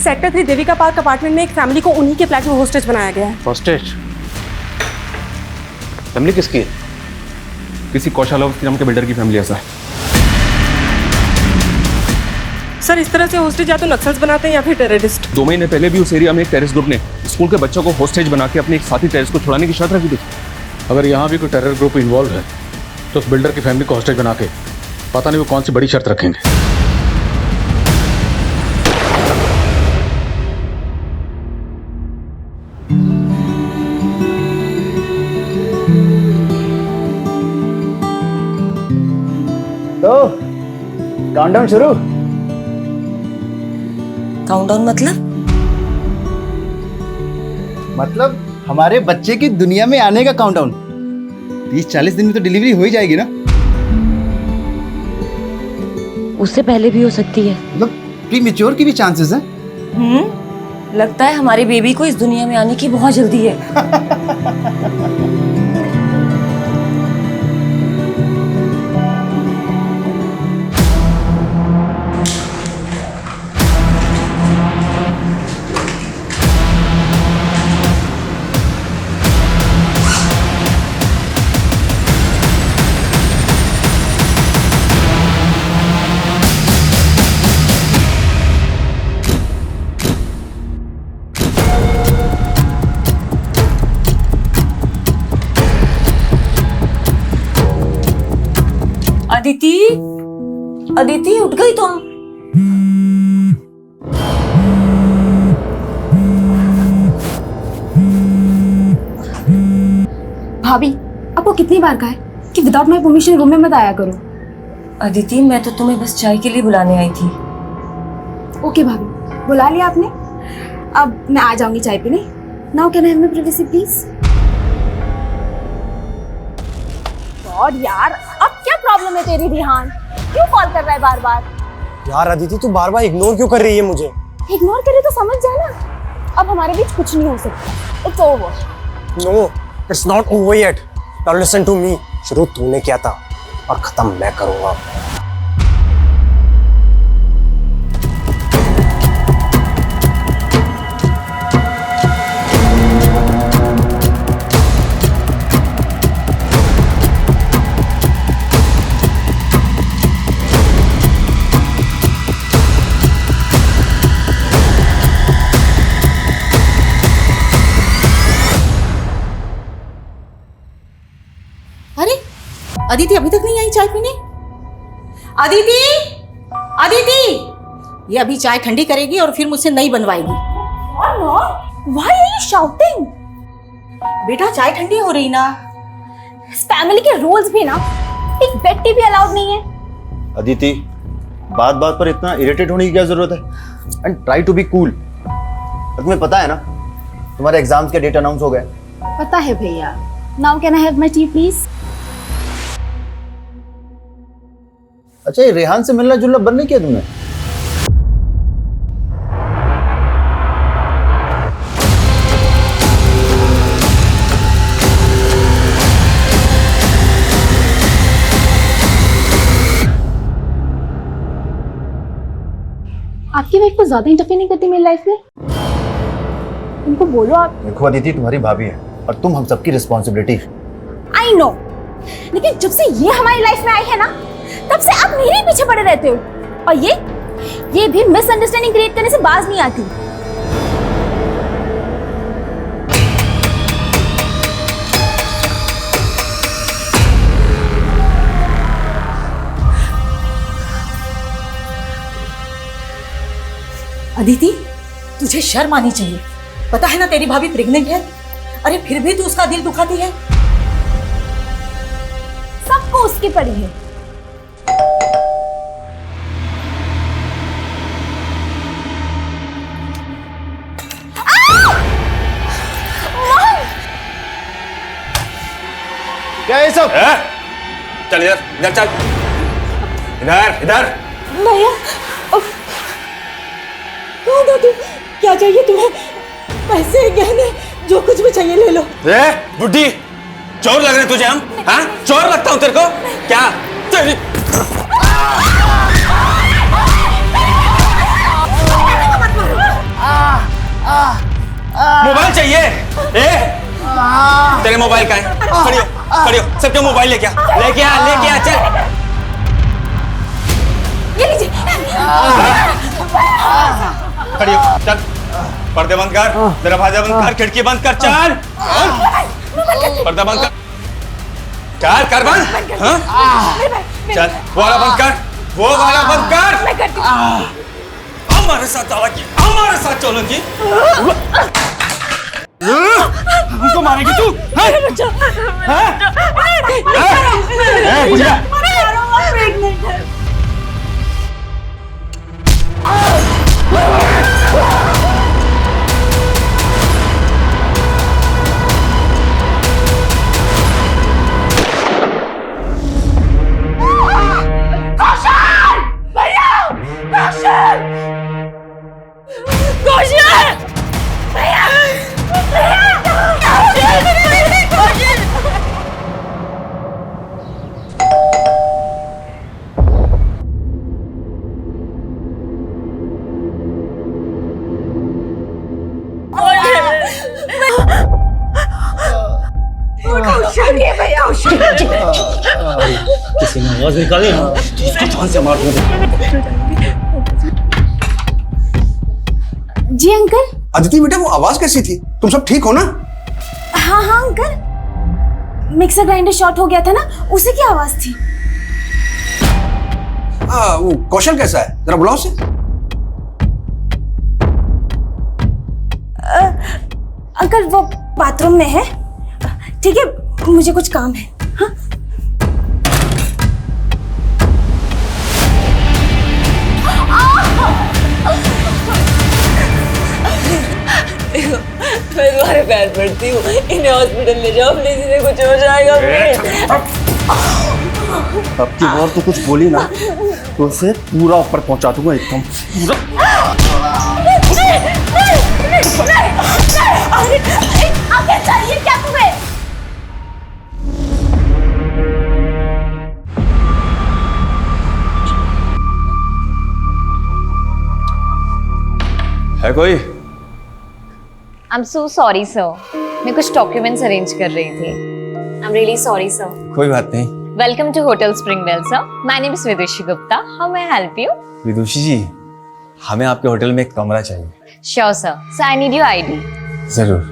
Sector 3 Devika park apartment में एक family को उन्हीं के फ्लैट में होस्टेज बनाया गया है। होस्टेज? फैमिली किसकी है? किसी कौशल अवस्थी नाम के बिल्डर की फैमिली ऐसा है। सर इस तरह से होस्टेज या तो नक्सल्स बनाते हैं या फिर टेररिस्ट। 2 महीने पहले भी उस एरिया में एक टेररिस्ट ग्रुप ने स्कूल के बच्चों को होस्टेज बना के अपने एक साथी टेररिस्ट को छुड़ाने की शर्त रखी थी। अगर यहाँ भी कोई टेरर ग्रुप इन्वॉल्व है तो उस बिल्डर की फैमिली को हॉस्टेज बना के पता नहीं वो कौन सी बड़ी शर्त रखेंगे। तो काउंटडाउन शुरू। काउंटडाउन मतलब हमारे बच्चे की दुनिया में आने का काउंटडाउन। 30-40 दिन में तो डिलीवरी हो ही जाएगी ना। उससे पहले भी हो सकती है। मतलब प्रीमेच्योर की भी चांसेस हैं। लगता है हमारे बेबी को इस दुनिया में आने की बहुत जल्दी है। अदिति, अदिति उठ गई तुम? भाभी आपको कितनी बार कहा है कि विदाउट माय परमिशन रूम में मत आया करो। अदिति मैं तो तुम्हें बस चाय के लिए बुलाने आई थी। ओके भाभी, बुला लिया आपने। अब मैं आ जाऊंगी चाय पीने। Now can I have my privacy please? God यार, अब क्या प्रॉब्लम है तेरी रिहान? क्यों कॉल कर रहा है बार बार? यार अदिति तू बार बार इग्नोर क्यों कर रही है मुझे? इग्नोर करे तो समझ जाना, अब हमारे बीच कुछ नहीं हो सकता। It's over. No, it's not over yet. Now listen to me. शुरू तूने किया था और खत्म मैं करूंगा। अदिति अभी तक नहीं आई चाय पीने? अदिति, अदिति, ये अभी चाय ठंडी करेगी और फिर मुझसे नई बनवाएगी। Why are you shouting? बेटा चाय ठंडी हो रही ना। इस फैमिली के रूल्स भी ना, एक बेड टी भी अलाउड नहीं है। अदिति, बात बात पर इतना इरिटेट होने की क्या जरूरत है? And try to be cool. तुम्हें पता है ना तुम्हारे एग्जाम्स के डेट अनाउंस हो गए। पता है भैया। Now can I have my T please? अच्छा ये रेहान से मिलना जुलना बंद नहीं किया तुमने? आपकी वाइफ को ज्यादा इंटरफेयर नहीं करती मेरी लाइफ में? उनको बोलो आप। देखो अदिति तुम्हारी भाभी है और तुम हम सबकी रिस्पॉन्सिबिलिटी। आई नो, लेकिन जब से ये हमारी लाइफ में आई है ना, तब से आप मेरे पीछे पड़े रहते हो। और ये भी मिसअंडरस्टैंडिंग क्रिएट करने से बाज नहीं आती। अदिति तुझे शर्म आनी चाहिए। पता है ना तेरी भाभी प्रेग्नेंट है। अरे फिर भी तू उसका दिल दुखाती है। सबको उसकी पड़ी है। क्या ये सब? चल इधर इधर चल। इधर इधर। भैया कौन हो तुम? क्या चाहिए तुम्हें? पैसे गहने जो कुछ भी चाहिए ले लो। बुड्ढी चोर लग रहे तुझे हम? हाँ चोर लगता हूँ तेरे को क्या? तेरी मोबाइल चाहिए? तेरे मोबाइल का है? खड़ी हो, सबके मोबाइल लेके आ, चल। ये लीजिए। खड़ी हो, चल। पर्दे बंद कर, दरवाजा बंद कर, खिड़की बंद कर, चल। पर्दा बंद कर, चल कर बंद। चल, वो वाला बंद कर। हमारे साथ चलोगी। हमको मारेगी तू? किसी ने आवाज निकाली ना तो उसको जान से मार दूंगा। जी अंकल। अदिति बेटा, वो आवाज कैसी थी? तुम सब ठीक हो ना? हाँ हाँ अंकल, मिक्सर ग्राइंडर शॉर्ट हो गया था ना, उसी की आवाज थी। वो कौशल कैसा है? जरा बुलाओ उसे। अंकल वो बाथरूम में है। ठीक है, मुझे कुछ काम है। हाँ? मैं तुम्हारे पैर पड़ती हूँ, इन्हें हॉस्पिटल ले जाओ प्लीज, इन्हें कुछ हो जाएगा। अब की बार तो कुछ बोली ना तो उसे पूरा ऊपर पहुंचा दूंगा, एकदम पूरा। आगे चाहिए क्या तुम्हें? है कोई? I'm so sorry sir, मैं कुछ डॉक्यूमेंट्स अरेंज कर रही थी। I'm really sorry sir. कोई बात नहीं। Welcome to Hotel Springwell sir. My name is Vidushi Gupta. How may I help you? विदुषी जी, हमें आपके होटल में एक कमरा चाहिए। Sure sir. So I need your ID. जरूर।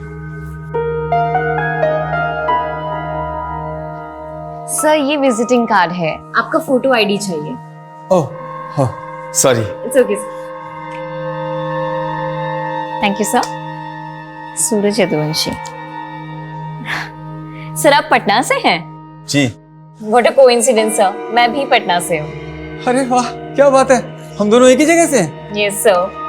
सर ये विजिटिंग कार्ड है, आपका फोटो आईडी चाहिए। Oh, sorry. It's okay sir. Thank you sir. Suraj Yaduvanshi. Sir आप पटना से हैं? जी। व्हाट अ कोइंसिडेंस सर, मैं भी पटना से हूँ। अरे वाह, क्या बात है, हम दोनों एक ही जगह से हैं। Yes sir.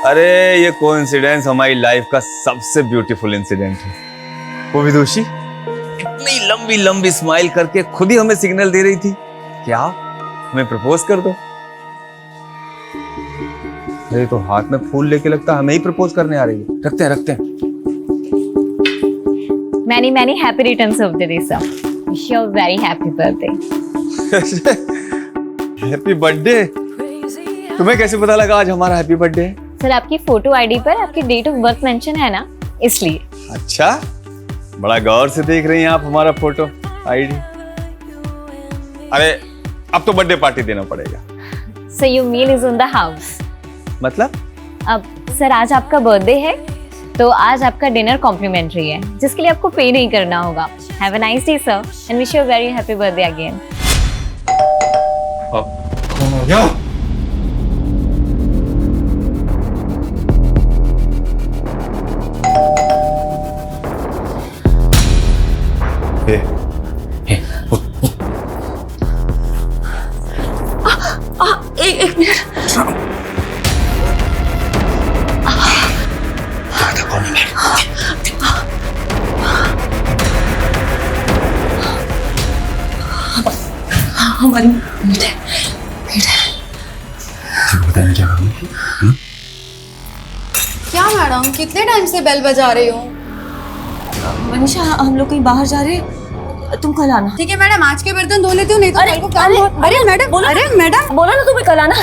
अरे ये कोइंसिडेंस हमारी लाइफ का सबसे ब्यूटीफुल इंसिडेंट है। वो विदुषी इतनी लंबी लंबी स्माइल करके खुद ही हमें सिग्नल दे रही थी कि आप हमें प्रपोज कर दो। अरे तो हाथ में फूल लेके लगता हमें ही प्रपोज करने आ रही है। रखते हैं। Many many happy returns of the day sir. Wish you a very happy birthday. Happy birthday. तुम्हें कैसे पता लगा आज हमारा हैप्पी बर्थडे है? सर आपकी फोटो आईडी पर आपकी डेट ऑफ बर्थ मेंशन है ना, इसलिए। अच्छा, बड़ा गौर से देख रही हैं आप हमारा फोटो आईडी। अरे अब तो बर्थडे पार्टी देना पड़ेगा। Sir your meal is on the house. मतलब? अब सर आज आपका बर्थडे है तो आज आपका डिनर कॉम्प्लीमेंट्री है, जिसके लिए आपको पे नहीं करना होगा। Have a nice day sir and wish you a very happy birthday again. कौन हो गया? एक मिनट। हमारी मीट है। बताने क्या करूँगी? क्या मैडम, कितने टाइम से बेल बजा रही हो? मनीषा हम लोग कहीं बाहर जा रहे हैं। तुम कल आना। ठीक है मैडम, आज के बर्तन धो लेती हूँ, नहीं तो अरे कल को काम बहुत- अरे मैडम, अरे मैडम, बोला ना तुम्हें कल आना।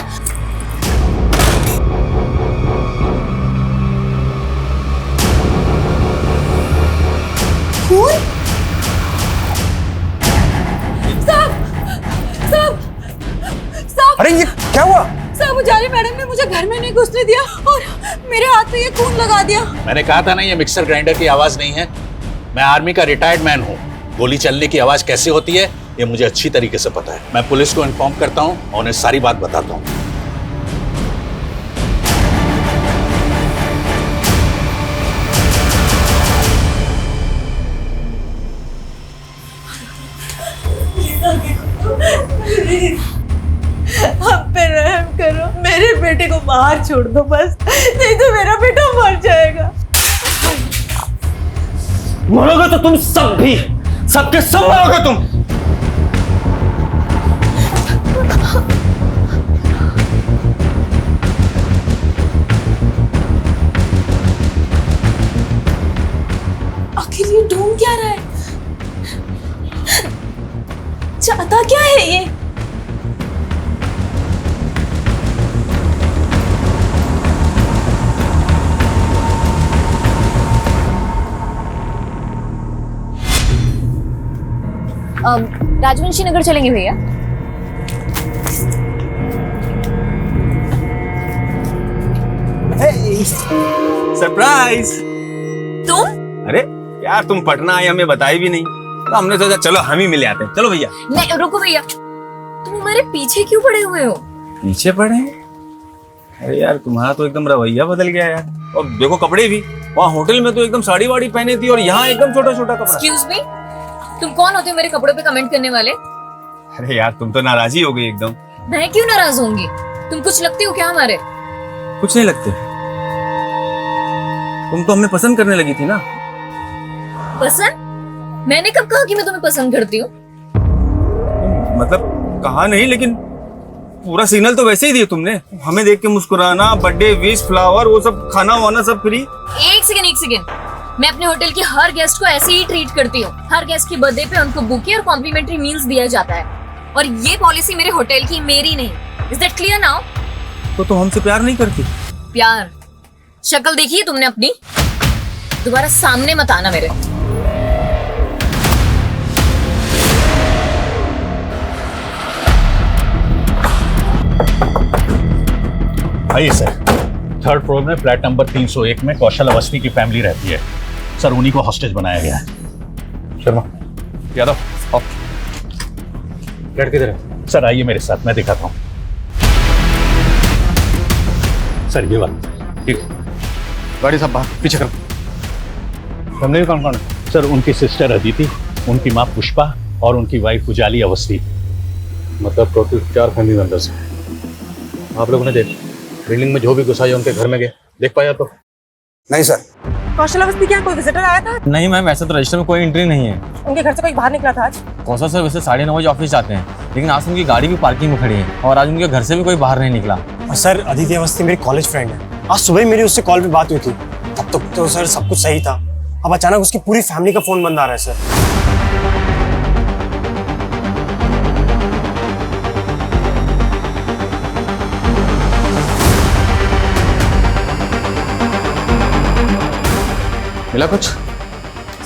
खून? साहब, अरे ये क्या हुआ? साहब उजाली मैडम ने मुझे घर में नहीं घुसने दिया और मेरे हाथ पे ये खून लगा दिया। मैंने कहा था ना ये मिक्सर ग्राइंडर की आवाज नहीं है। मैं आर्मी का रिटायर्ड मैन हूँ। गोली चलने की आवाज कैसे होती है ये मुझे अच्छी तरीके से पता है। मैं पुलिस को इन्फॉर्म करता हूँ और उन्हें सारी बात बताता हूँ। हम पे रहम करो, मेरे बेटे को बाहर छोड़ दो बस, नहीं तो मेरा बेटा मर जाएगा। मरोगे तो तुम सब भी, सबके सब मरोगे तुम। आखिर ये ढूंढ क्या रहा है? चाहता क्या है ये? राजवंशी नगर चलेंगे भैया। सरप्राइज। तुम? अरे यार तुम पटना आए हमें बताई भी नहीं, तो हमने सोचा चलो हम ही मिले आते हैं। चलो भैया। नहीं रुको भैया, तुम हमारे पीछे क्यों पड़े हुए हो? पीछे पड़े हैं? अरे यार तुम्हारा तो एकदम रवैया बदल गया यार। और देखो कपड़े भी, वहाँ होटल में तो एकदम साड़ी वाड़ी पहने थी और यहाँ एकदम छोटा छोटा कपड़ा। एक्सक्यूज मी, तुम कौन होते हो मेरे कपड़ों पे कमेंट करने वाले? अरे यार तुम तो नाराज ही हो गई एकदम। मैं क्यों नाराज होंगी? तुम कुछ लगते हो क्या हमारे? कुछ नहीं लगते, तुम तो हमें पसंद करने लगी थी ना। पसंद? मैंने कब कहा कि मैं तुम्हें पसंद करती हूँ? मतलब कहा नहीं, लेकिन पूरा सिग्नल तो वैसे ही दिया तुमने। हमें देख के मुस्कुराना, बर्थडे विश, फ्लावर, वो सब, खाना वाना सब फ्री। एक सेकंड, मैं अपने होटल के हर गेस्ट को ऐसे ही ट्रीट करती हूँ। हर गेस्ट के बर्थडे पे उनको बुके और कॉम्प्लीमेंट्री मील्स दिया जाता है, और ये पॉलिसी मेरे होटल की, मेरी नहीं। Is that clear now? तो तुम हमसे प्यार नहीं करती? प्यार? शक्ल देखी है तुमने अपनी? दोबारा सामने मत आना मेरे। आइए सर, थर्ड फ्लोर में फ्लैट नंबर 301 में कौशल अवस्थी की फैमिली रहती है। सर उन्हीं को हॉस्टेज बनाया गया है। शर्मा, यादव, आओ। फ्लैट किधर है? सर आइए मेरे साथ, मैं दिखाता हूँ। सर ये वाला। ठीक, गाड़ी साहब बाहर पीछे करो। फैमिली में कौन कौन है? सर उनकी सिस्टर अदिति, उनकी माँ पुष्पा और उनकी वाइफ उजाली अवस्थी। मतलब टोटल 4 फैमिली मेंबर्स हैं। आप लोगों ने देख बिल्डिंग में जो भी घुसा है उनके घर में गए, देख पाया तो? नहीं सर। कौशल अवस्थी क्या कोई विजिटर आया था? नहीं मैम, ऐसा तो रजिस्टर में कोई एंट्री नहीं है। उनके घर से कोई बाहर निकला था आज? कौशल सर वैसे 9:30 बजे ऑफिस जाते हैं, लेकिन आज उनकी गाड़ी भी पार्किंग में खड़ी है और आज उनके घर से भी कोई बाहर नहीं निकला। और सर अदिति अवस्थी मेरी कॉलेज फ्रेंड है। आज सुबह ही मेरी उससे कॉल पे बात हुई थी, तब तक तो सर सब कुछ सही था। अब अचानक उसकी पूरी फैमिली का फोन बंद आ रहा है सर। मिला कुछ?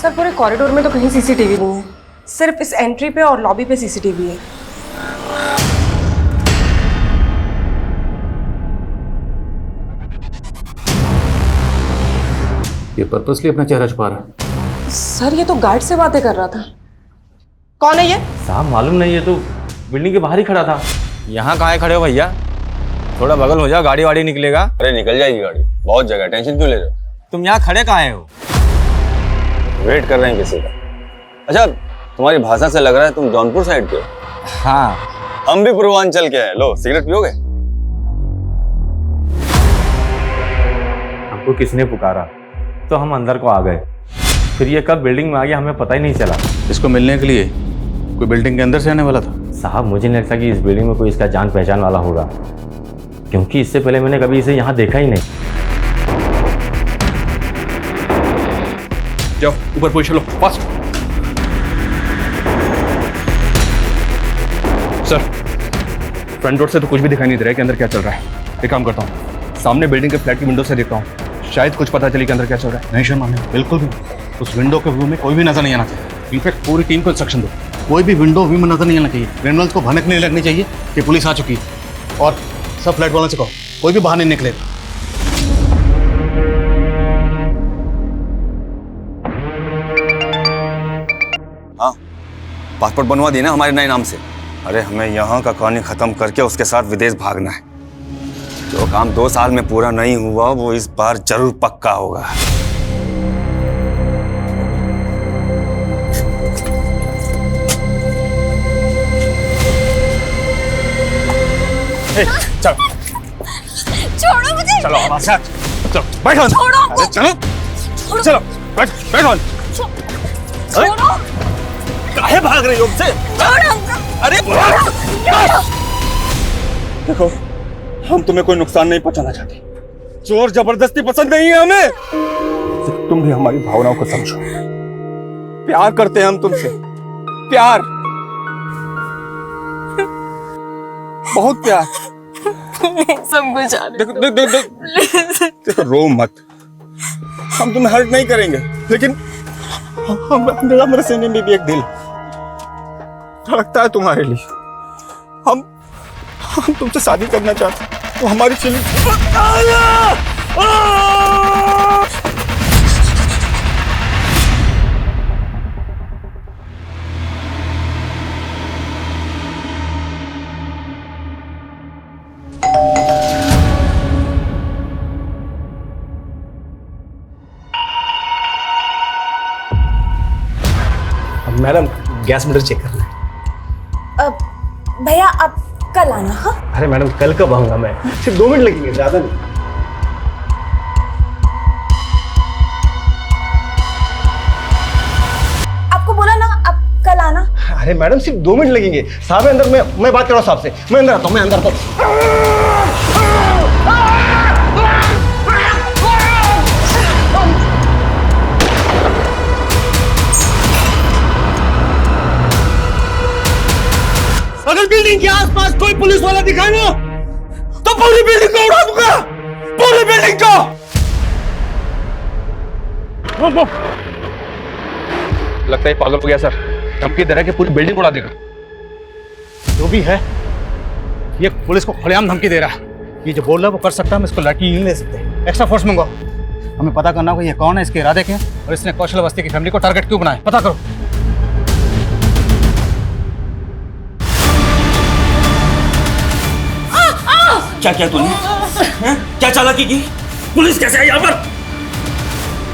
सर पूरे कॉरिडोर में तो कहीं सीसीटीवी नहीं है, सिर्फ इस एंट्री पे और लॉबी पे सीसीटीवी है। ये पर्पसली अपना चेहरा छुपा रहा है। सर ये तो गार्ड से बातें कर रहा था। कौन है ये? साहब मालूम नहीं, ये तो बिल्डिंग के बाहर ही खड़ा था। यहाँ कहाँ खड़े हो भैया? थोड़ा बगल हो जाओ, गाड़ी वाड़ी निकलेगा। अरे निकल जाएगी गाड़ी, बहुत जगह, टेंशन क्यों ले रहे हो? तुम यहाँ खड़े कहाँ हो? वेट कर रहे हैं किसी का। अच्छा तुम्हारी भाषा से लग रहा है तुम जौनपुर साइड के हो। हाँ, हम भी पूर्वांचल के हैं। लो सिगरेट पियोगे? हमको किसने पुकारा तो हम अंदर को आ गए, फिर ये कब बिल्डिंग में आ गया हमें पता ही नहीं चला। इसको मिलने के लिए कोई बिल्डिंग के अंदर से आने वाला था? साहब मुझे नहीं लगता कि इस बिल्डिंग में कोई इसका जान पहचान वाला होगा, क्योंकि इससे पहले मैंने कभी इसे यहाँ देखा ही नहीं। जाओ ऊपर पोजीशन लो, फास्ट। सर, फ्रंट डोर से तो कुछ भी दिखाई नहीं दे रहा है कि अंदर क्या चल रहा है। एक काम करता हूँ, सामने बिल्डिंग के फ्लैट की विंडो से देखता हूँ, शायद कुछ पता चले कि अंदर क्या चल रहा है। नहीं शर्मा, बिल्कुल भी उस विंडो के व्यू में कोई भी नजर नहीं आना चाहिए। इनफैक्ट पूरी टीम को इंस्ट्रक्शन दो, कोई भी विंडो व्यू में नजर नहीं आना चाहिए। क्रिमिनल्स को भनक नहीं लगनी चाहिए कि पुलिस आ चुकी है। और सब फ्लैट वालों से कहो कोई भी बाहर नहीं निकलेगा। हाँ, पासपोर्ट बनवा दी ना हमारे नए नाम से। अरे हमें यहाँ का कहानी खत्म करके उसके साथ विदेश भागना है। जो काम 2 साल में पूरा नहीं हुआ वो इस बार जरूर पक्का होगा। चलो छोड़ो मुझे। चलो हमारे साथ, चलो बैठो। छोड़ो हमको। अरे चलो चलो बैठो। छोड़ो। काहे भाग रही हो हमसे? छोड़ो हमको। अरे देखो, हम तुम्हें कोई नुकसान नहीं पहुंचाना चाहते। जोर जबरदस्ती पसंद नहीं है हमें। तो तुम भी हमारी भावनाओं को समझो। प्यार करते हैं हम तुमसे, प्यार, बहुत प्यार। समझ आ देखो रो मत, हम तुम्हें हर्ट नहीं करेंगे, लेकिन मेरे सीने में भी एक दिल धड़कता है तुम्हारे लिए। हम तुमसे शादी करना चाहते हैं, तो हमारी feeling. Madam gas meter check करना है। भैया आप कल आना। हाँ अरे मैडम कल कब आऊंगा मैं, सिर्फ 2 मिनट लगेंगे, ज्यादा नहीं। आपको बोला ना आप कल आना। अरे मैडम सिर्फ 2 मिनट लगेंगे, साहब अंदर। मैं बात कर रहा हूँ साहब से, मैं अंदर आता हूँ, मैं अंदर आता हूँ। अगर बिल्डिंग के आसपास कोई पुलिस वाला दिखाए ना, तो पूरी बिल्डिंग को उड़ा दूंगा, पूरी बिल्डिंग को। लगता है पागल हो गया सर, धमकी दे रहा है कि पूरी बिल्डिंग उड़ा देगा। जो भी है, ये पुलिस को खुलेआम धमकी दे रहा है। ये जो बोल रहा है वो कर सकता है, हम इसको लाठी नहीं ले सकते। एक्स्ट्रा फोर्स मंगवाओ, हमें पता करना होगा ये कौन है, इसके इरादे क्या हैं, और इसने कौशल अवस्थी की फैमिली को टारगेट क्यों बनाया, पता करो। क्या किया तूने? क्या चालाकी की? पुलिस कैसे आई यहाँ पर?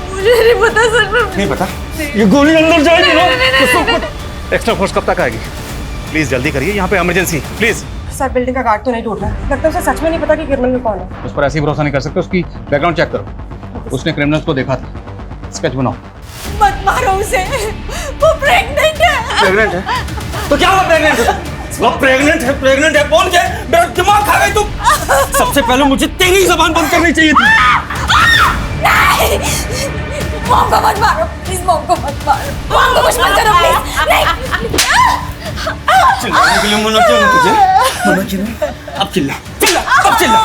मुझे नहीं पता सर। नहीं पता? ये गोली अंदर जाएगी ना? एक्स्ट्रा फोर्स कब तक आएगी? प्लीज जल्दी करिए, यहाँ पे इमरजेंसी, प्लीज। सर बिल्डिंग का गार्ड तो नहीं टूट रहा, लगता है उसे सच में नहीं पता कि क्रिमिनल कौन है। उस पर ऐसे ही भरोसा नहीं कर सकते, उसकी बैकग्राउंड चेक करो। उसने क्रिमिनल्स को देखा था, स्केच बनाओ। मत मारो उसे, वो प्रेग्नेंट है। प्रेग्नेंट है? तो क्या हुआ प्रेग्नेंट है? वो प्रेग्नेंट है, बोल के मेरा दिमाग खा गई तुम। सबसे पहले मुझे तेरी जबान बंद करनी चाहिए थी। नहीं, मॉम को मत मारो प्लीज, मॉम को मत मारो, मॉम को कुछ मत करो प्लीज। नहीं चिल्लाने के लिए मना किया ना तुझे? मना किया ना? अब चिल्ला, अब चिल्ला।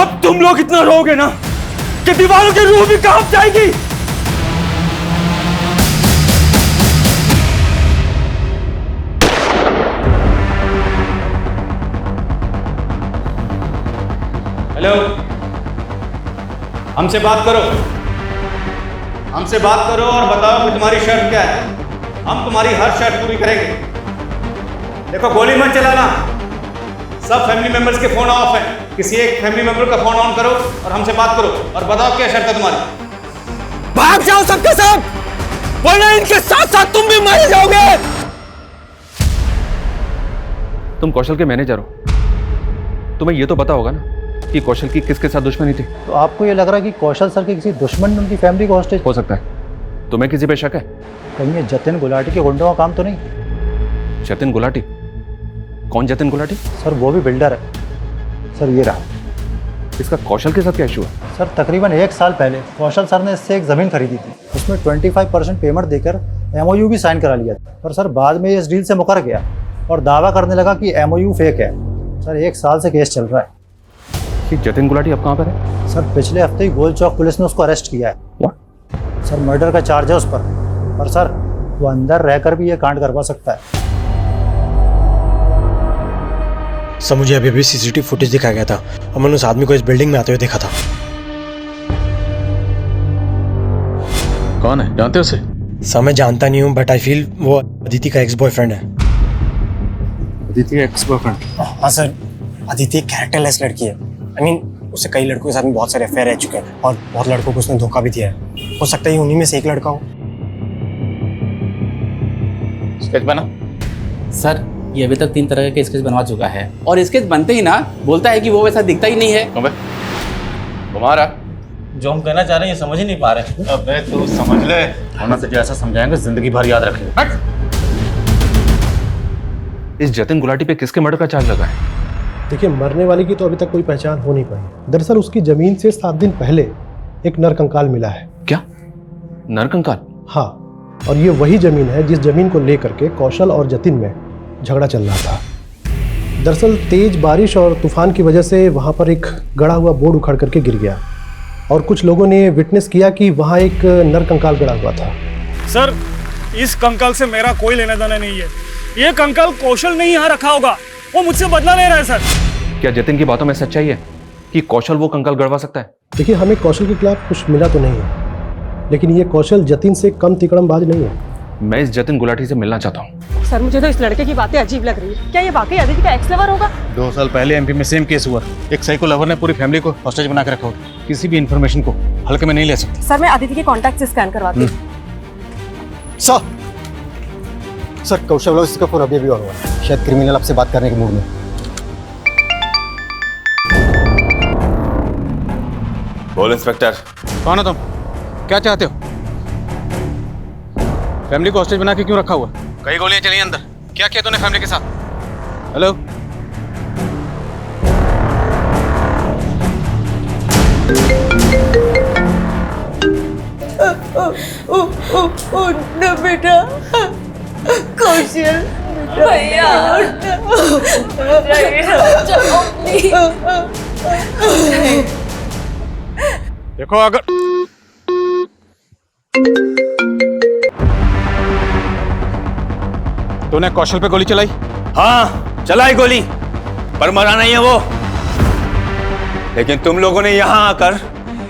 अब तुम लोग इतना रोगे ना कि दीवारों की रूह भी कांप जाएगी। हेलो, हमसे बात करो, हमसे बात करो और बताओ कि तुम्हारी शर्त क्या है। हम तुम्हारी हर शर्त पूरी करेंगे। देखो गोली मत चलाना, सब फैमिली मेंबर्स के फोन ऑफ हैं। किसी एक फैमिली मेंबर का फोन ऑन करो और हमसे बात करो और बताओ क्या शर्त है तुम्हारी। भाग जाओ सबके सब, वरना इनके साथ साथ तुम भी मारे जाओगे। तुम कौशल के मैनेजर हो, तुम्हें ये तो पता होगा ना कि कौशल की किसके साथ दुश्मनी थी। तो आपको ये लग रहा है कि कौशल सर के किसी दुश्मन ने उनकी फैमिली को हॉस्टेज? हो सकता है। तुम्हें किसी पे शक है? कहीं ये जतिन गुलाटी के गुंडों का काम तो नहीं? जतिन गुलाटी? कौन जतिन गुलाटी? सर वो भी बिल्डर है। सर ये रहा। इसका कौशल के साथ क्या इशू है? सर तकरीबन 1 साल पहले कौशल सर ने इससे एक ज़मीन खरीदी थी, उसमें 25% पेमेंट देकर MOU भी साइन करा लिया था, पर सर बाद में इस डील से मुकर गया और दावा करने लगा कि MOU फेक है। सर 1 साल से केस चल रहा है। कि जतिन गुलाटी अब कहाँ पर है? सर पिछले हफ्ते ही गोल चौक पुलिस ने उसको अरेस्ट किया है। सर मर्डर का चार्ज है उस पर सर वो अंदर रहकर भी ये कांड करवा सकता है। सर मुझे अभी भी CCTV फुटेज दिखाया गया था और मैंने उस आदमी को इस बिल्डिंग में आते हुए देखा था। कौन है, जानते हो उसे? सर मैं जानता नहीं हूँ, बट आई फील वो अदिति का एक्स बॉयफ्रेंड है। अदिति का एक्स बॉयफ्रेंड? हाँ सर, अदिति कैरेक्टरलेस लड़की है। आई मीन उससे कई लड़कों के साथ में बहुत सारे अफेयर रह चुके हैं और बहुत लड़कों को उसने धोखा भी दिया है। हो सकता है उन्हीं में से एक लड़का हो। स्केच बना? सर ये अभी तक 3 तरह के स्केच बनवा चुका है और स्केच बनते ही ना बोलता है कि वो वैसा दिखता ही नहीं है। अबे तुम्हारा जो हम कहना चाह रहे हैं ये समझ ही नहीं पा रहे। अबे तू समझ ले, वरना तुझे ऐसा समझाएंगे जिंदगी भर याद रखेगा। इस जतिन गुलाटी पे किसके मर्डर का चार्ज लगा है? देखिए मरने वाले की तो अभी तक कोई पहचान हो नहीं पाई। दरअसल उसकी जमीन से 7 दिन पहले एक नरकंकाल मिला है। क्या नरकंकाल? हाँ, और ये वही जमीन है जिस जमीन को लेकर के कौशल और जतिन में झगड़ा चल रहा था। दरअसल तेज बारिश और तूफान की वजह से वहाँ पर एक गड़ा हुआ बोर्ड उखड़ करके गिर गया और कुछ लोगों ने विटनेस किया कि वहाँ एक नरकंकाल गड़ा हुआ था। सर इस कंकाल से मेरा कोई लेना देना नहीं है। ये कंकाल कौशल ने यहाँ रखा होगा, वो मुझसे बदला ले रहा है सर। क्या जतिन की बातों में सच्चाई है कि कौशल वो कंकाल गड़वा सकता है? देखिए हमें कौशल के खिलाफ कुछ मिला तो नहीं है, लेकिन ये कौशल जतिन से कम तिकड़मबाज नहीं है। मैं इस जतिन गुलाटी से मिलना चाहता हूँ। सर मुझे तो इस लड़के की बातें अजीब लग रही है। क्या ये वाकई अदिति का एक्स लवर होगा? 2 साल पहले MP में सेम केस हुआ। एक साइको लवर ने पूरी फैमिली को हॉस्टेज बना के रखा हो। किसी भी इंफॉर्मेशन को हल्के में नहीं ले सकते। सर मैं अदिति के कॉन्टैक्ट से स्कैन करवाती हूँ। सर कौशल वाला इसका फोन अभी और हुआ, शायद क्रिमिनल आपसे बात करने के मूड में। बोल इंस्पेक्टर। कौन हो तुम? क्या चाहते हो? फैमिली को हॉस्टेज बना के क्यों रखा हुआ? कई गोलियां चली अंदर। क्या किया तूने फैमिली के साथ? हेलो उठना बेटा, कौशल भैया देखो अगर तूने कौशल पे गोली चलाई? हाँ चलाई गोली, पर मरा नहीं है वो। लेकिन तुम लोगों ने यहां आकर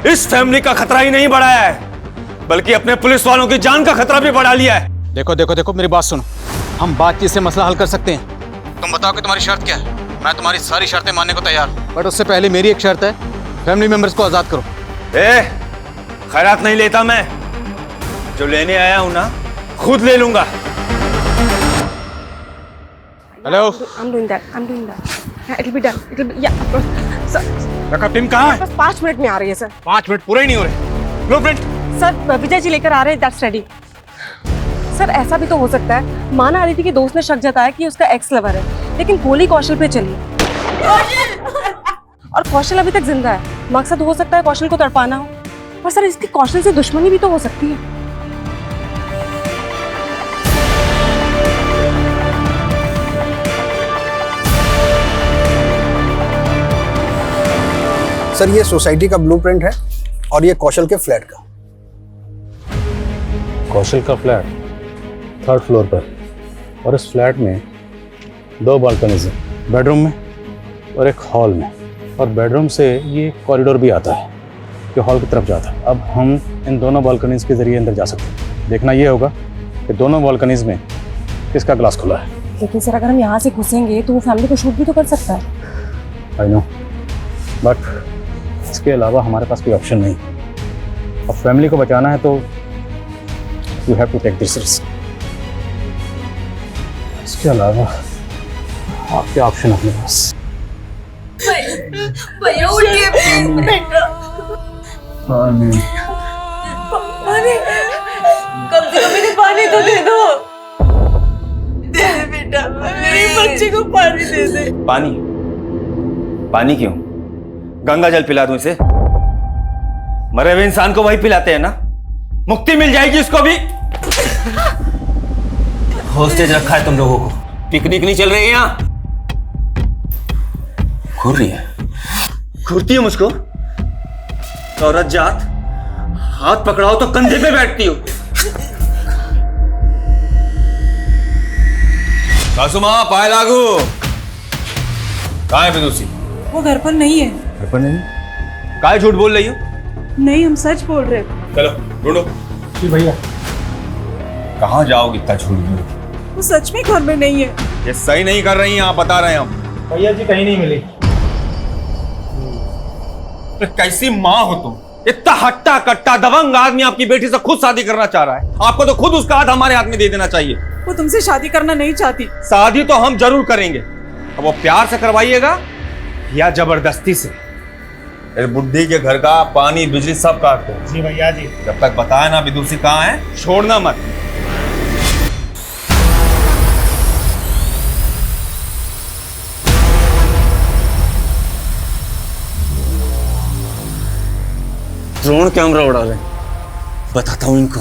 इस फैमिली का खतरा ही नहीं बढ़ाया है, बल्कि अपने पुलिस वालों की जान का खतरा भी बढ़ा लिया है। देखो मेरी बात सुनो। हम बातचीत से मसला हल कर सकते हैं। तुम बताओ कि तुम्हारी शर्त क्या है। मैं तुम्हारी सारी शर्तें मानने को तैयार हूं, बट उससे पहले मेरी एक शर्त है, फैमिली मेंबर्स को आजाद करो। खैरात नहीं लेता मैं, जो लेने आया हूं ना खुद ले लूंगा। Hello I'm doing that. It'll be done. Yeah, of course. Sir, backup team कहाँ है? बस 5 मिनट में आ रही है सर। 5 मिनट पूरे ही नहीं हो रहे। ब्लूप्रिंट सर विजय जी लेकर आ रहे हैं, दैट्स रेडी। सर ऐसा भी तो हो सकता है, माना अदिति के दोस्त ने शक जताया कि उसका एक्स लवर है, लेकिन गोली कौशल पे चली और कौशल अभी तक जिंदा है। मकसद हो सकता है कौशल को तड़पाना हो, पर सर इसकी कौशल से दुश्मनी भी तो हो सकती है। सर ये सोसाइटी का ब्लूप्रिंट है और ये कौशल के फ्लैट का। कौशल का फ्लैट 3rd फ्लोर पर, और इस फ्लैट में 2 बालकनीज हैं, बेडरूम में और एक हॉल में, और बेडरूम से ये कॉरिडोर भी आता है जो हॉल की तरफ जाता है। अब हम इन दोनों बालकनीज के जरिए अंदर जा सकते हैं। देखना ये होगा कि दोनों बालकनीज में किसका ग्लास खुला है। लेकिन सर अगर हम यहाँ से घुसेंगे तो वो फैमिली को शूट भी तो कर सकता है। आई नो, बट इसके अलावा हमारे पास कोई ऑप्शन नहीं। अब फैमिली को बचाना है तो you have to take this risk. इसके अलावा आपके ऑप्शन अपने पास। भैया उठिए बेटा, पानी कम से कम इन्हें पानी तो दे दो। दे दे बेटा, मेरे बच्चे को पानी दे दे। पानी? पानी क्यों? गंगा जल पिला दूं इसे? मरे हुए इंसान को वही पिलाते हैं ना, मुक्ति मिल जाएगी उसको भी। होस्टेज रखा है तुम लोगों को, पिकनिक नहीं चल रही है यहाँ। घूर रही है, घूरती है मुझको। औरत जात, हाथ पकड़ाओ तो कंधे पे बैठती हो। सासू माँ पाए लागू। कहाँ है विदुषी? वो घर पर नहीं है। घर पर नहीं? काहे झूठ बोल रही हो? नहीं, हम सच बोल रहे हैं। चलो ढूंढो। जी भैया। कहाँ जाओगे इतना झूठ बोल? वो सच में घर में नहीं है। ये सही नहीं कर रही हैं आप, बता रहे हैं हम। भैया जी कहीं नहीं मिली। तो कैसी माँ हो तुम? इतना हट्टा कट्टा दबंग आदमी आपकी बेटी से खुद शादी करना चाह रहा है। आपको तो खुद उसका हाथ हमारे हाथ में दे देना चाहिए। वो तुमसे शादी करना नहीं चाहती। शादी तो हम जरूर करेंगे। अब वो प्यार से करवाइएगा या जबरदस्ती से? इस बुड्ढी के घर का पानी बिजली सब काट दो। जी भैया जी। जब तक बताए ना विदुषी कहाँ है, छोड़ना मत। ड्रोन कैमरा उड़ा रहे, बताता हूं इनको।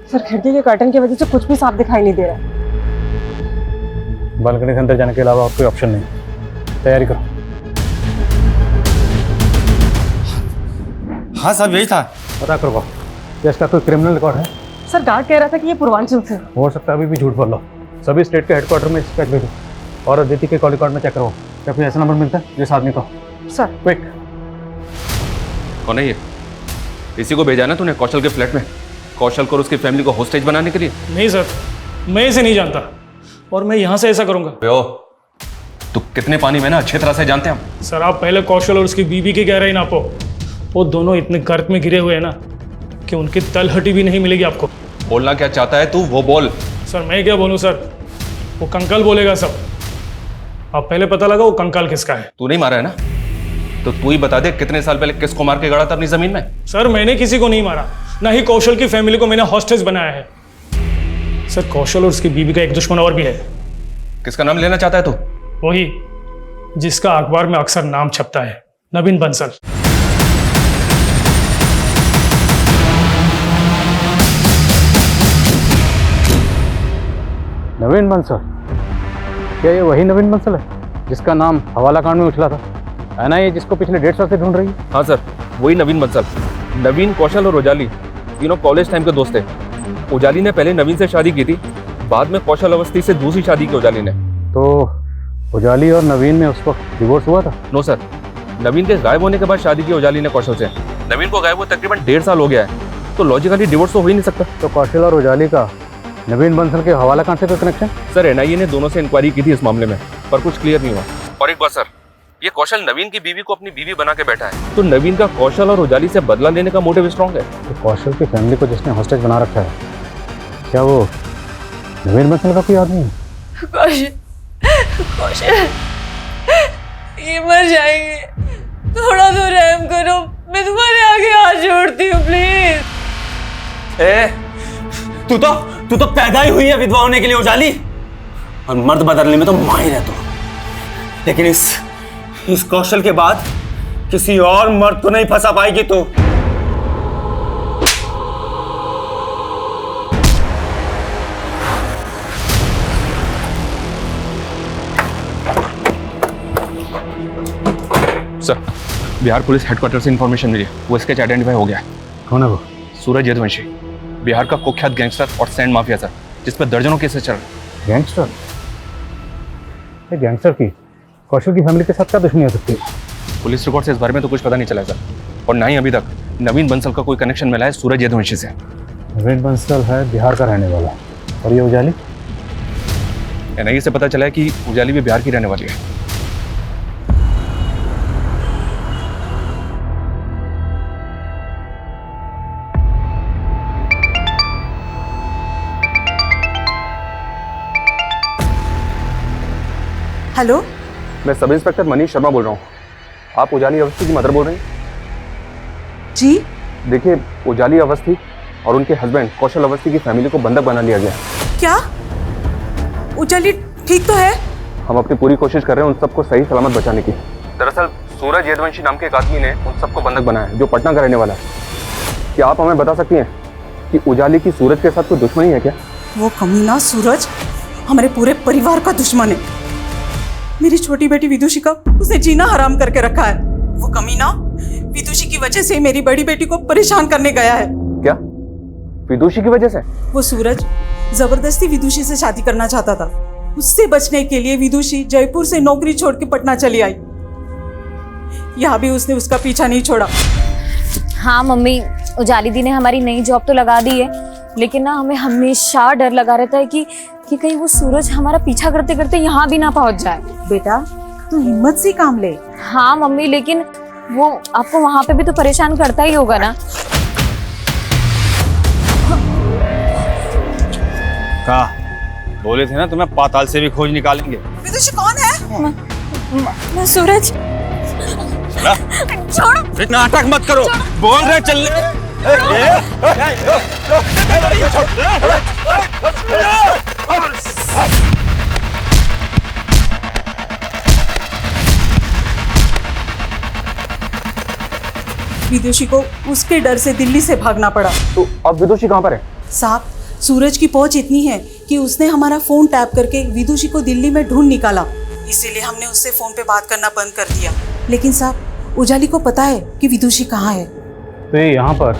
सर खिड़की के कर्टन की वजह से कुछ भी साफ दिखाई नहीं दे रहा है। बालकनी के अंदर जाने के अलावा और कोई ऑप्शन नहीं। तैयारी करो। हाँ साहब यही था। पता करो क्या इसका कोई क्रिमिनल रिकॉर्ड है? सर गार्ड कह रहा था कि ये पूर्वांचल से। हो सकता है अभी भी झूठ बोल लो। सभी स्टेट के हेडक्वार्टर में स्पेक भेजो और अदिति के कॉल रिकॉर्ड में चेक करो क्या कोई ऐसा नंबर मिलता है जिस आदमी को। Sir quick. कौन है ये? इसी को भेजा ना तूने कौशल के फ्लैट में, कौशल को और उसकी फैमिली को होस्टेज बनाने के लिए? नहीं सर, मैं इसे नहीं जानता और मैं यहाँ से ऐसा करूँगा। तू कितने पानी में ना अच्छी तरह से जानते हैं हम। सर आप पहले कौशल और उसकी बीवी की गहराई नापो। वो दोनों इतने गर्त में गिरे हुए हैं ना कि उनकी तलहटी भी नहीं मिलेगी आपको। बोलना क्या चाहता है तू, वो बोल। सर मैं क्या बोलूँ सर, वो कंकाल बोलेगा सब। आप पहले पता लगा वो कंकाल किसका है। तू नहीं मारा है ना, तो तू ही बता दे कितने साल पहले किसको मार के गड़ा था अपनी जमीन में? सर मैंने किसी को नहीं मारा, ना ही कौशल की फैमिली को मैंने हॉस्टेज बनाया है। सर कौशल और उसकी बीवी का एक दुश्मन और भी है। किसका नाम लेना चाहता है तू? वही जिसका अखबार में अक्सर नाम छपता है, नवीन बंसल। नवीन बंसल? क्या ये वही नवीन बंसल है जिसका नाम हवाला कांड में उछला था? है ना ये जिसको पिछले 1.5 साल से ढूंढ रही है? हाँ सर, वही नवीन बंसल। नवीन, कौशल और उजाली तीनों कॉलेज टाइम के दोस्त थे। उजाली ने पहले नवीन से शादी की थी, बाद में कौशल अवस्थी से दूसरी शादी की उजाली ने। तो उजाली और नवीन में उस वक्त डिवोर्स हुआ था? नो सर, नवीन के गायब होने के बाद शादी की उजाली ने कौशल से। नवीन को गायब हुए तकरीबन 1.5 साल हो गया है, तो लॉजिकली डिवोर्स तो हो ही नहीं सकता। तो कौशल और उजाली का नवीन बंसल के हवाला कांड से कोई कनेक्शन? सर एनआईए ने दोनों से इंक्वायरी की थी इस मामले में, पर कुछ क्लियर नहीं हुआ। और एक बात सर, ये कौशल नवीन की बीवी को अपनी बीवी बना के बैठा है, तो नवीन का कौशल और उजाली से बदला लेने का मोटिव स्ट्रॉन्ग है। तो कौशल की फैमिली को जिसने हॉस्टेज बना रखा है, क्या वो नवीन बंसल का कोई आदमी है? कौशल ये मर जाएंगे, थोड़ा तो रहम करो, मैं तुम्हारे आगे हाथ जोड़ती हूँ प्लीज। तू तो पैदा ही हुई है विधवा होने के लिए उजाली, और मर्द बदलने में तो माहिर है तू। लेकिन इस कौशल के बाद किसी और मर्द को नहीं फंसा पाएगी तू। सर बिहार पुलिस हेडक्वार्टर से इंफॉर्मेशन मिली, वो स्केच आइडेंटिफाई हो गया है। कौन है वो? सूरज यदुवंशी, बिहार का कुख्यात गैंगस्टर और सैंड माफिया सर, जिस पर दर्जनों केसेस चल रहे। गैंगस्टर? ये गैंगस्टर की कौशल की फैमिली के साथ क्या दुश्मनी हो सकती है? पुलिस रिकॉर्ड से इस बारे में तो कुछ पता नहीं चला सर, और ना ही अभी तक नवीन बंसल का कोई कनेक्शन मिला है सूरज यदुवंशी से। नवीन बंसल है बिहार का रहने वाला, और ये उजाली? एनआईए से पता चला है कि उजाली भी बिहार की रहने वाली है। हेलो, मैं सब इंस्पेक्टर मनीष शर्मा बोल रहा हूँ। आप उजाली अवस्थी की मदर बोल रही हैं? जी देखिए, उजाली अवस्थी और उनके हस्बैंड कौशल अवस्थी की फैमिली को बंधक बना लिया गया है। क्या? उजाली ठीक तो है? हम अपनी पूरी कोशिश कर रहे हैं उन सबको सही सलामत बचाने की। दरअसल सूरज यदुवंशी नाम के एक आदमी ने उन सबको बंधक बनाया है, जो पटना का रहने वाला है। क्या आप हमें बता सकती हैं कि उजाली की सूरज के साथ कोई दुश्मनी है क्या? वो कमीना सूरज हमारे पूरे परिवार का दुश्मन है। मेरी छोटी बेटी विदुषी का उसने जीना हराम करके रखा है। वो कमीना विदुषी की वजह से मेरी बड़ी बेटी को परेशान करने गया है। क्या? विदुषी की वजह से? वो सूरज जबरदस्ती विदुषी से शादी करना चाहता था। उससे बचने के लिए विदुषी जयपुर से नौकरी छोड़ के पटना चली आई। यहाँ भी उसने उसका पीछा नहीं छोड़ा। हाँ मम्मी, उजाली दी ने हमारी नई जॉब तो लगा दी है, लेकिन ना हमें हमेशा डर लगा रहता है कि कहीं वो सूरज हमारा पीछा करते करते यहाँ भी ना पहुँच जाए। बेटा तू हिम्मत से काम ले। हाँ मम्मी, लेकिन वो आपको वहाँ पे भी तो परेशान करता ही होगा ना। कहा बोले थे ना तुम्हें पाताल से भी खोज निकालेंगे। विदुषी कौन है? मैं सूरज। चला छोड़ो। इतना नाटक मत करो, बोल रहे चल विदुषी को उसके डर से दिल्ली से भागना पड़ा। तो अब विदुषी कहाँ पर है? साहब, सूरज की पहुंच इतनी है कि उसने हमारा फोन टैप करके विदुषी को दिल्ली में ढूंढ निकाला। इसीलिए हमने उससे फोन पे बात करना बंद कर दिया। लेकिन साहब, उजाली को पता है कि विदुषी कहाँ है। तो ये यहाँ पर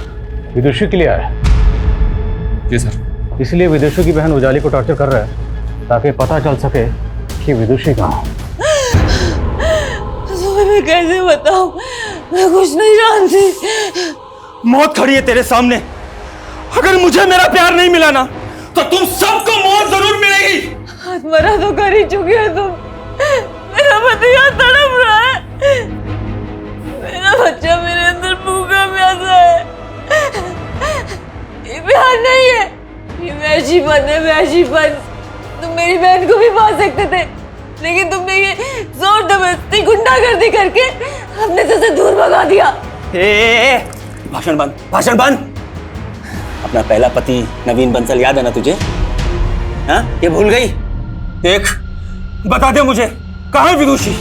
विदुषी के लिए आया है? जी सर। इसलिए विदुषी की बहन उजाली को टॉर्चर कर रहा है ताकि पता चल सके कि विदुषी कहाँ है। मैं कैसे बताऊं? मैं कुछ नहीं जानती। मौत खड़ी है तेरे सामने। अगर मुझे मेरा प्यार नहीं मिला ना, तो तुम सबको मौत जरूर मिलेगी। मरा तो कर ही चुकी है तुम। मेरा पति यहाँ तड़प रहा है। मेरा बच्चा मेरे अंदर भूखा प्यासा है। ये प्यार नहीं है, ये वैशीपन है, वैशीपन। तुम मेरी बहन को भी पा सकते थे, लेकिन तुमने ये जोर जबरदस्ती गुंडागर्दी करके अपने से दूर भगा दिया। भाषण बंद, भाषण बंद। अपना पहला पति नवीन बंसल याद है ना तुझे? हाँ, ये भूल गई? देख, बता दे मुझे कहाँ है विदुषी,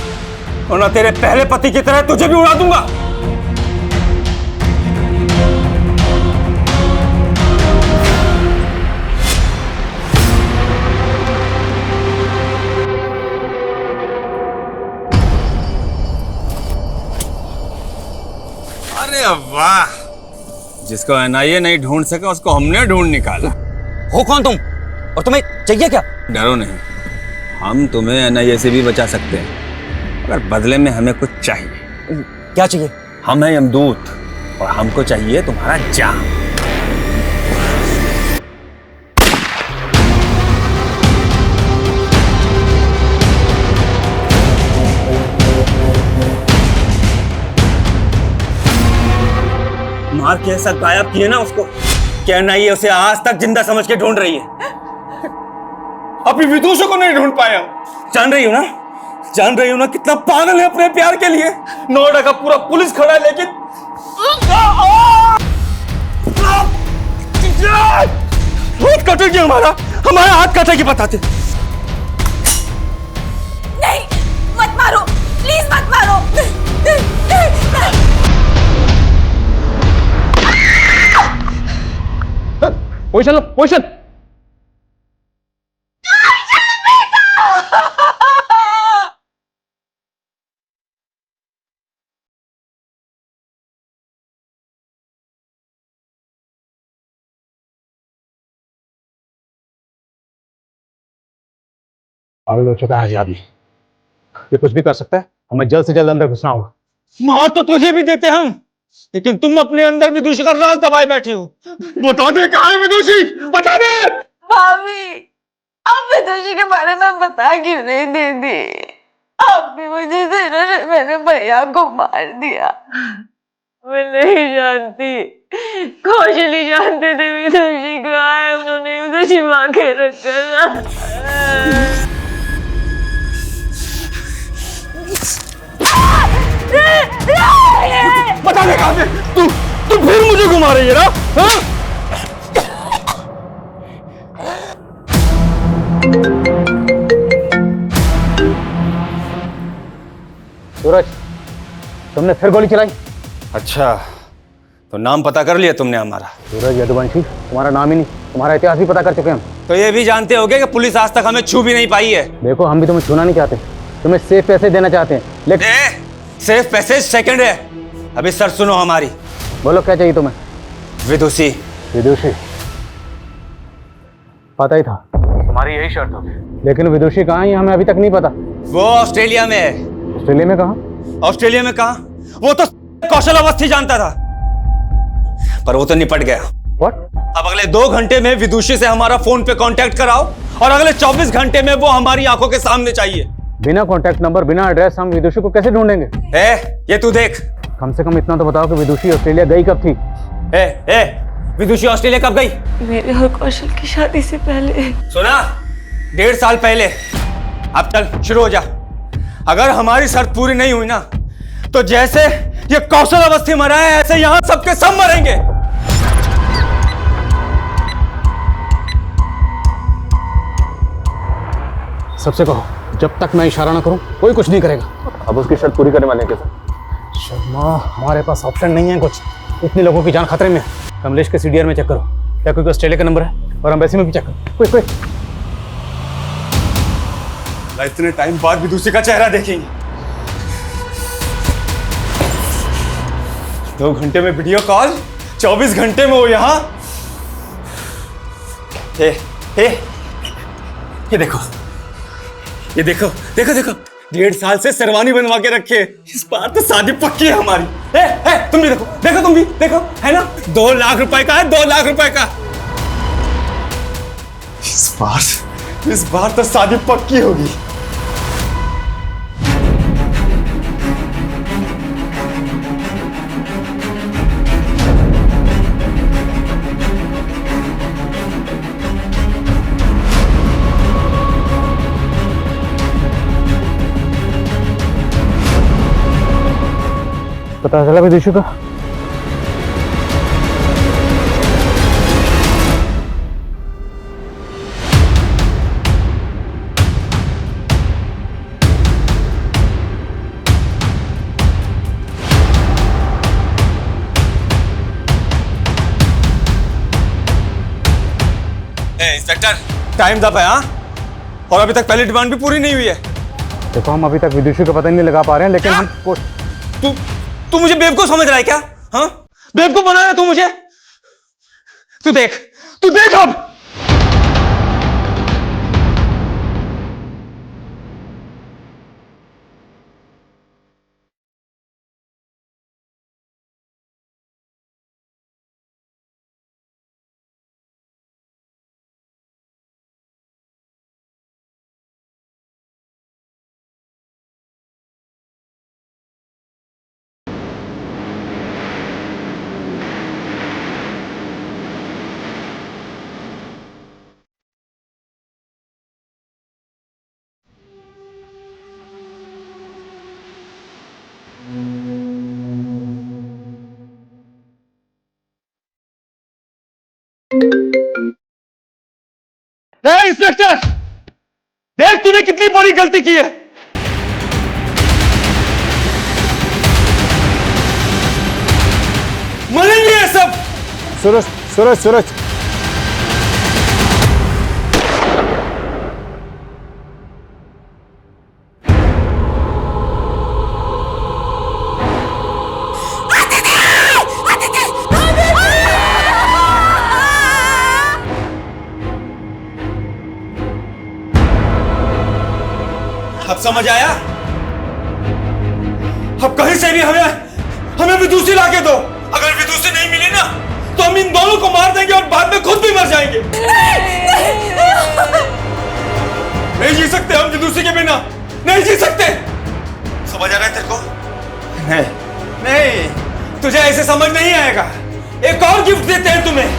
वरना तेरे पहले पति की तरह तुझे भी उड़ा दूंगा। अरे वाह, जिसको एनआईए नहीं ढूंढ सका उसको हमने ढूंढ निकाला। हो कौन तुम और तुम्हें चाहिए क्या? डरो नहीं, हम तुम्हें एनआईए से भी बचा सकते हैं, अगर बदले में हमें कुछ चाहिए। क्या चाहिए? हम हैं यमदूत और हमको चाहिए तुम्हारा जान। मार के ऐसा गायब किए ना उसको, क्या एनआईए उसे आज तक जिंदा समझ के ढूंढ रही है। अभी विदुषी को नहीं ढूंढ पाया। जान रही हो ना, जान रही हो ना कितना पागल है अपने प्यार के लिए। नोएडा का पूरा पुलिस खड़ा है, लेकिन हाथ कटेगी हमारा, हमारा हाथ कटेगी बताते। नहीं, मत मारो, प्लीज मत मारो। पोजीशन लो, पोजीशन। पागल हो चुका है आदमी, ये कुछ भी कर सकता है। हमें जल्द से जल्द अंदर घुसना होगा। मार तो तुझे भी देते हम, लेकिन तुम अपने अंदर विदुषी का राज दबाए बैठे हो। बता दे कहाँ है विदुषी, बता दे। भाभी, आप विदुषी के बारे में बता क्यों नहीं देती? आप भी मुझे इन्होंने मेरे भैया को मार दिया। मैं नहीं जानती, कौशल ही जानते थे विदुषी कहाँ है, उन्होंने उसे छिपा के रखा। बता दे कहाँ है तू तो फिर मुझे घुमा रही है ना? हाँ? सूरज, तुमने फिर गोली चलाई? अच्छा, तो नाम पता कर लिया तुमने हमारा? सूरज यदुवंशी, तुम्हारा नाम ही नहीं, तुम्हारा इतिहास भी पता कर चुके हम। तो ये भी जानते होगे कि पुलिस आज तक हमें छू भी नहीं पाई है। देखो, हम भी तुम्हें छूना नहीं चाहते, तुम्हें सेफ पैसे देना चाहते हैं, लेकिन सेफ पैसे सेकंड है। अभी सर सुनो हमारी। बोलो क्या चाहिए तुम्हें? विदुषी। विदुषी? पता ही था तुम्हारी यही शर्त होगी, लेकिन विदुषी कहाँ है हमें अभी तक नहीं पता। वो ऑस्ट्रेलिया में है। ऑस्ट्रेलिया में कहाँ? ऑस्ट्रेलिया में कहाँ? वो तो कौशल अवस्थी जानता था, पर वो तो निपट गया। What? अब अगले 2 घंटे में विदुषी से हमारा फोन पे कांटेक्ट कराओ और अगले 24 घंटे में वो हमारी आंखों के सामने चाहिए। बिना कांटेक्ट नंबर, बिना एड्रेस हम विदुषी को कैसे ढूंढेंगे? ये तू देख। कम से कम इतना तो बताओ कि विदुषी ऑस्ट्रेलिया गई कब थी? विदुषी ऑस्ट्रेलिया कब गई? मेरे और कौशल की शादी से पहले। सुना? 1.5 साल पहले। अब चल शुरू हो जा। अगर हमारी शर्त पूरी नहीं हुई ना, तो जैसे ये कौशल अवस्थी मरा है, ऐसे यहां सबके सब मरेंगे। सबसे कहो, जब तक मैं इशारा ना करूं कोई कुछ नहीं करेगा। अब उसकी शर्त पूरी करने वाले हैं कैसे? शर्मा, हमारे पास ऑप्शन नहीं है कुछ, इतने लोगों की जान खतरे में है। कमलेश के सीडीआर में चेक करो, क्या कोई ऑस्ट्रेलिया का नंबर है? और एम्बेसी में भी चेक करो, क्विक क्विक। इतने टाइम बाद विदुषी का चेहरा देखेंगे। 2 घंटे में वीडियो कॉल, 24 घंटे में वो यहाँ। ये देखो, ये देखो, देखो देखो, 1.5 साल से शेरवानी बनवा के रखे। इस बार तो शादी पक्की है हमारी। तुम भी देखो, देखो तुम भी देखो, है ना? 2 लाख रुपए का है, 2 लाख रुपए का। इस बार तो शादी पक्की होगी। पता चला विदुषी का? इंस्पेक्टर, टाइम दब है। हाँ, और अभी तक पहली डिमांड भी पूरी नहीं हुई है। देखो, हम अभी तक विदुषी का पता नहीं लगा पा रहे हैं, लेकिन हम तू मुझे बेवकूफ समझ रहा है क्या? हाँ, बेवकूफ बनाया तू मुझे। तू देख अब। इंस्पेक्टर, देख तूने कितनी बड़ी गलती की है। मरेंगे ये सब। सूरज, सूरज, सूरज। अब समझ आया? अब कहीं से भी हमें विदुषी लाके दो। अगर विदुषी नहीं मिली ना, तो हम इन दोनों को मार देंगे और बाद में खुद भी मर जाएंगे। नहीं जी सकते हम विदुषी के बिना, नहीं जी सकते। समझ आ रहा है तेरे को? नहीं, तुझे ऐसे समझ नहीं आएगा। एक और गिफ्ट देते हैं तुम्हें।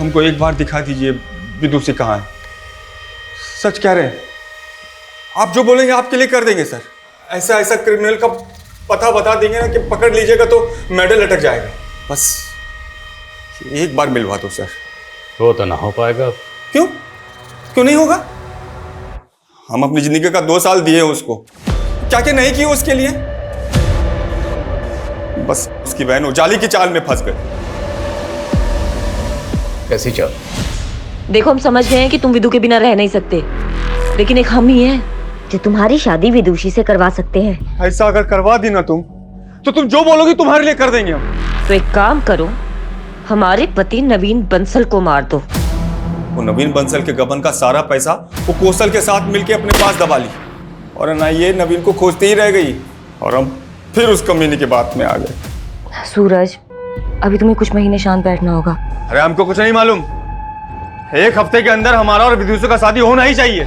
हमको एक बार दिखा दीजिए विदुषी कहाँ है। सच कह रहे हैं, आप जो बोलेंगे आपके लिए कर देंगे सर। ऐसा ऐसा क्रिमिनल का पता बता देंगे ना कि पकड़ लीजिएगा तो मेडल लटक जाएगा। बस एक बार मिलवा दो सर। वो तो ना हो पाएगा। क्यों क्यों नहीं होगा? हम अपनी जिंदगी का 2 साल दिए उसको, क्या क्या नहीं किए उसके लिए। बस उसकी बहन उजाली की चाल में फंस गए। कैसी चाल? देखो, हम समझ गए हैं कि तुम विदु के बिना रह नहीं सकते, लेकिन एक हम ही हैं जो तुम्हारी शादी विदुषी से करवा सकते हैं। ऐसा अगर करवा दी ना तुम, तो तुम जो बोलोगी तुम्हारे लिए कर देंगे हम। तो एक काम करो, हमारे पति नवीन बंसल को मार दो। वो नवीन बंसल के गबन का सारा पैसा वो कौशल के साथ मिलके अपने पास दबा ली, और ना ये नवीन को खोजते ही रह गई, और हम फिर उस कमीने की बात में आ गए। सूरज, अभी तुम्हें कुछ महीने शांत बैठना होगा। अरे हमको कुछ नहीं मालूम, 1 हफ्ते के अंदर हमारा और विदुषी का शादी होना ही चाहिए।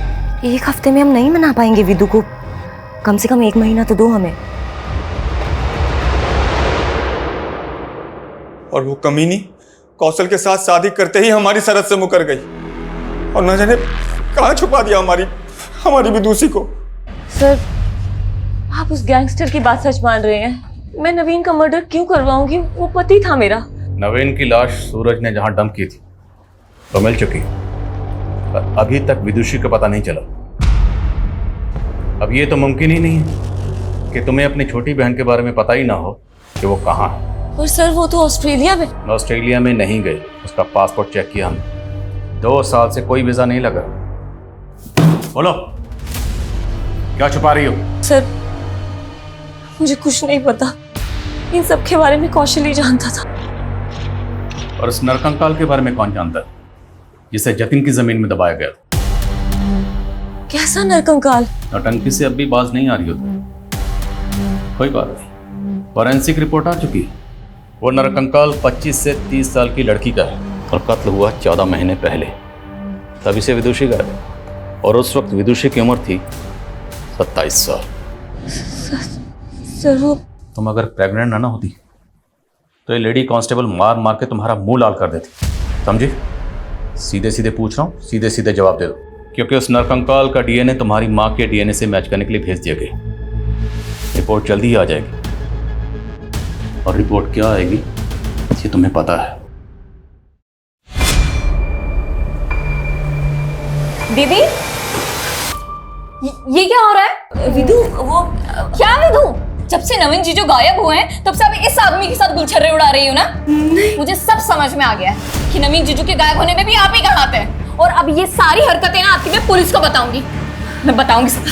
1 हफ्ते में हम नहीं मना पाएंगे विदु को, कम से कम 1 महीना तो दो हमें। और वो कमीनी कौशल के साथ शादी करते ही हमारी सरहद से मुकर गई, और न जाने कहाँ छुपा दिया हमारी विदुषी को। सर, आप उस गैंगस्टर की बात सच मान रहे हैं? मैं नवीन का मर्डर क्यों करवाऊंगी? वो पति था मेरा। नवीन की लाश सूरज ने जहां डंप की थी तो मिल चुकी, पर अभी तक विदुषी का पता नहीं चला। अब ये तो मुमकिन ही नहीं है कि तुम्हें अपनी छोटी बहन के बारे में पता ही ना हो कि वो कहाँ है। और सर, वो तो ऑस्ट्रेलिया में। ऑस्ट्रेलिया में नहीं गए, उसका पासपोर्ट चेक किया हमने, 2 साल से कोई वीजा नहीं लगा। बोलो, क्या छुपा रही हो? सर, मुझे कुछ नहीं पता, इन सब के बारे में कौशल ही जानता था। और उस नरकंकाल के बारे में कौन जानता है, जिसे जतिन की जमीन में दबाया गया था? कैसा नरकंकाल? नौटंकी से अब भी बाज नहीं आ रही हो तुम। कोई बात नहीं, फॉरेंसिक रिपोर्ट आ चुकी है। वो नरकंकाल 25 से 30 साल की लड़की का है, और कत्ल हुआ 14 महीने पहले। तभी से विदुषी का है, और उस वक्त विदुषी की उम्र थी 27 साल। सर, वो तुम अगर प्रेग्नेंट ना होती तो ये लेडी कांस्टेबल मार मार के तुम्हारा मुंह लाल कर देती, समझी? सीधे सीधे पूछ रहा हूँ, सीधे सीधे जवाब दे दो, क्योंकि उस नरकंकाल का डीएनए तुम्हारी माँ के डीएनए से मैच करने के लिए भेज दिया गया। रिपोर्ट जल्दी ही आ जाएगी, और रिपोर्ट क्या आएगी ये तुम्हें पता है। दीदी, ये क्या हो रहा है? विदु, वो क्या विदु? जब से नवीन जीजू गायब हुए हैं तब से आप इस आदमी के साथ गुलछर्रे उड़ा रही हो ना? मुझे सब समझ में आ गया है कि नवीन जीजू के गायब होने में भी आप ही का हाथ है, और अब ये सारी हरकतें ना आपकी मैं पुलिस को बताऊंगी। मैं बताऊंगी सब।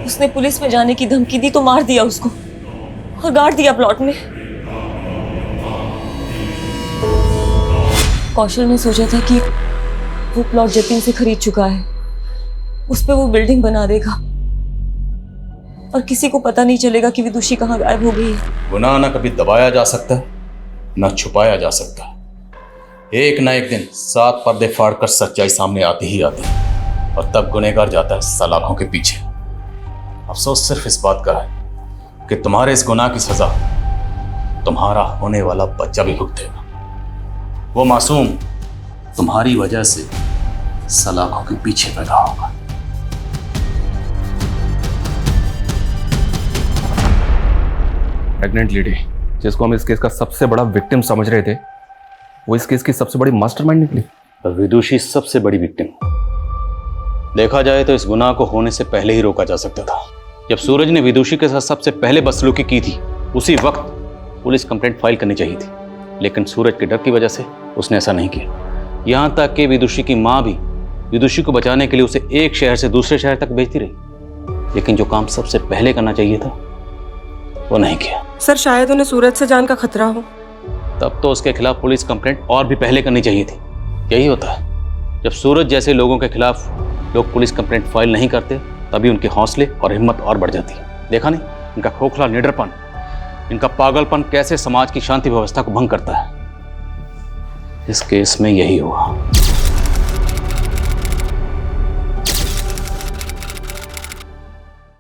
उसने पुलिस में जाने की धमकी दी तो मार दिया उसको, और गाड़ दिया प्लॉट में। कौशल ने सोचा था कि वो प्लॉट जतिन से खरीद चुका है, उस पे वो बिल्डिंग बना देगा, और किसी को पता नहीं चलेगा कि विदुषी कहाँ गायब हो गई है। गुनाह ना कभी दबाया जा सकता है, ना छुपाया जा सकता है। एक ना एक दिन 7 पर्दे फाड़ कर सच्चाई सामने आती ही आती है, और तब गुनहगार जाता है सलाखों के पीछे। अफसोस सिर्फ इस बात का है कि तुम्हारे इस गुनाह की सजा तुम्हारा होने वाला बच्चा भी भुगतेगा। वो मासूम तुम्हारी वजह से सलाखों के पीछे पैदा होगा। प्रेग्नेंट लेडी जिसको हम इस केस का सबसे बड़ा विक्टिम समझ रहे थे, वो इस केस की सबसे बड़ी मास्टरमाइंड निकली। विदुषी सबसे बड़ी विक्टिम। देखा जाए तो इस गुनाह को होने से पहले ही रोका जा सकता था। जब सूरज ने विदुषी के साथ सबसे पहले बदसलूकी की थी, उसी वक्त पुलिस कंप्लेंट फाइल करनी चाहिए थी, लेकिन सूरज के डर की वजह से उसने ऐसा नहीं किया। यहाँ तक कि विदुषी की माँ भी विदुषी को बचाने के लिए उसे एक शहर से दूसरे शहर तक भेजती रही, लेकिन जो काम सबसे पहले करना चाहिए था वो नहीं किया। सर, शायद उन्हें सूरज से जान का खतरा हो। तब तो उसके खिलाफ पुलिस कंप्लेंट और भी पहले करनी चाहिए थी। यही होता है, जब सूरज जैसे लोगों के खिलाफ लोग पुलिस कंप्लेंट फाइल नहीं करते, तभी उनके हौसले और हिम्मत और बढ़ जाती है। देखा नहीं इनका खोखला निडरपन, इनका पागलपन कैसे समाज की शांति व्यवस्था को भंग करता है। इस केस में यही हुआ।